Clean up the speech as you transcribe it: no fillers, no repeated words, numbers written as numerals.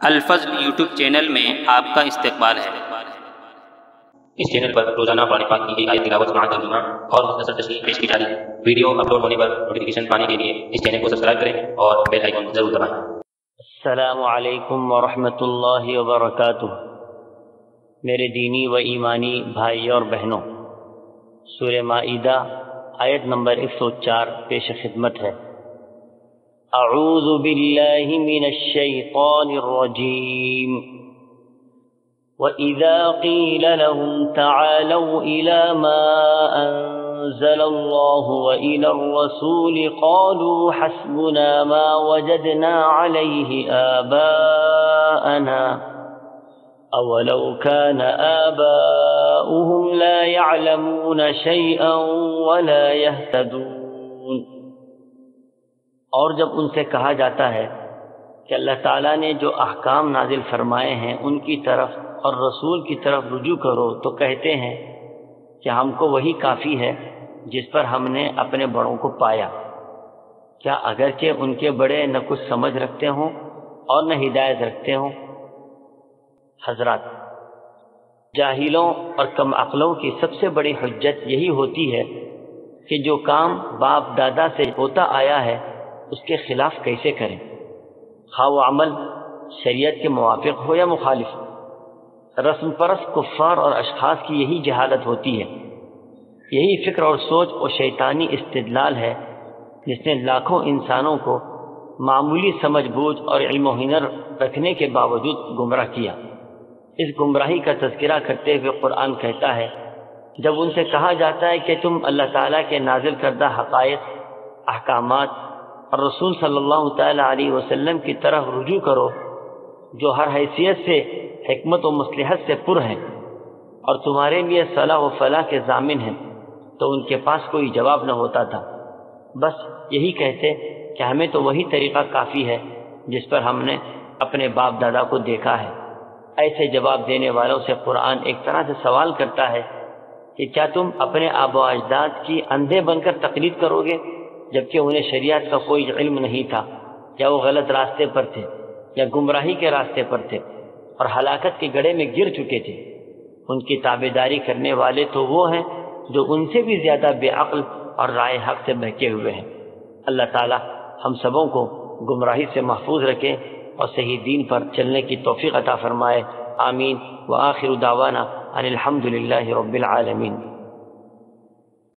الفضل YouTube channel میں آپ کا استقبال ہے۔ اس چینل پر روزانہ قرآن پاک کی ایک آیت تلاوت جماع ترجمہ اور مختصر تشریح پیش کی جا رہی ہے۔ ویڈیو اپلوڈ ہونے پر نوٹیفیکیشن پانے کے لیے اس چینل کو سبسکرائب کریں اور بیل آئیکن ضرور دبائیں۔ السلام علیکم ورحمۃ اللہ وبرکاتہ۔ میرے دینی و ایمانی بھائی اور بہنوں، سورہ مائدہ آیت نمبر 104 پیش خدمت ہے۔ اعوذ باللہ من الشیطان الرجیم وَإِذَا قِيلَ لَهُمْ تَعَالَوْا إِلَى مَا أَنزَلَ اللَّهُ وَإِلَى الرَّسُولِ قَالُوا حَسْبُنَا مَا وَجَدْنَا عَلَيْهِ آبَاءَنَا أَوَلَوْ كَانَ آبَاؤُهُمْ لَا يَعْلَمُونَ شَيْئًا وَلَا يَهْتَدُونَ۔ اور جب ان سے کہا جاتا ہے کہ اللہ تعالیٰ نے جو احکام نازل فرمائے ہیں ان کی طرف اور رسول کی طرف رجوع کرو تو کہتے ہیں کہ ہم کو وہی کافی ہے جس پر ہم نے اپنے بڑوں کو پایا، کیا اگرچہ ان کے بڑے نہ کچھ سمجھ رکھتے ہوں اور نہ ہدایت رکھتے ہوں۔ حضرات، جاہلوں اور کم عقلوں کی سب سے بڑی حجت یہی ہوتی ہے کہ جو کام باپ دادا سے ہوتا آیا ہے اس کے خلاف کیسے کریں، خواہ وہ عمل شریعت کے موافق ہو یا مخالف۔ رسم پرست کفار اور اشخاص کی یہی جہالت ہوتی ہے، یہی فکر اور سوچ اور شیطانی استدلال ہے جس نے لاکھوں انسانوں کو معمولی سمجھ بوجھ اور علم و ہنر رکھنے کے باوجود گمراہ کیا۔ اس گمراہی کا تذکرہ کرتے ہوئے قرآن کہتا ہے، جب ان سے کہا جاتا ہے کہ تم اللہ تعالیٰ کے نازل کردہ حقائق، احکامات اور رسول صلی اللہ تعالیٰ علیہ وسلم کی طرف رجوع کرو جو ہر حیثیت سے حکمت و مصلحت سے پر ہیں اور تمہارے لیے صلاح و فلاح کے ضامن ہیں، تو ان کے پاس کوئی جواب نہ ہوتا تھا، بس یہی کہتے کہ ہمیں تو وہی طریقہ کافی ہے جس پر ہم نے اپنے باپ دادا کو دیکھا ہے۔ ایسے جواب دینے والوں سے قرآن ایک طرح سے سوال کرتا ہے کہ کیا تم اپنے آبا و اجداد کی اندھے بن کر تقلید کرو گے جبکہ انہیں شریعت کا کوئی علم نہیں تھا، یا وہ غلط راستے پر تھے یا گمراہی کے راستے پر تھے اور ہلاکت کے گڑھے میں گر چکے تھے۔ ان کی تابعداری کرنے والے تو وہ ہیں جو ان سے بھی زیادہ بے عقل اور رائے حق سے بہکے ہوئے ہیں۔ اللہ تعالی ہم سبوں کو گمراہی سے محفوظ رکھے اور صحیح دین پر چلنے کی توفیق عطا فرمائے۔ آمین۔ وآخر دعوانا ان الحمد للہ رب العالمین۔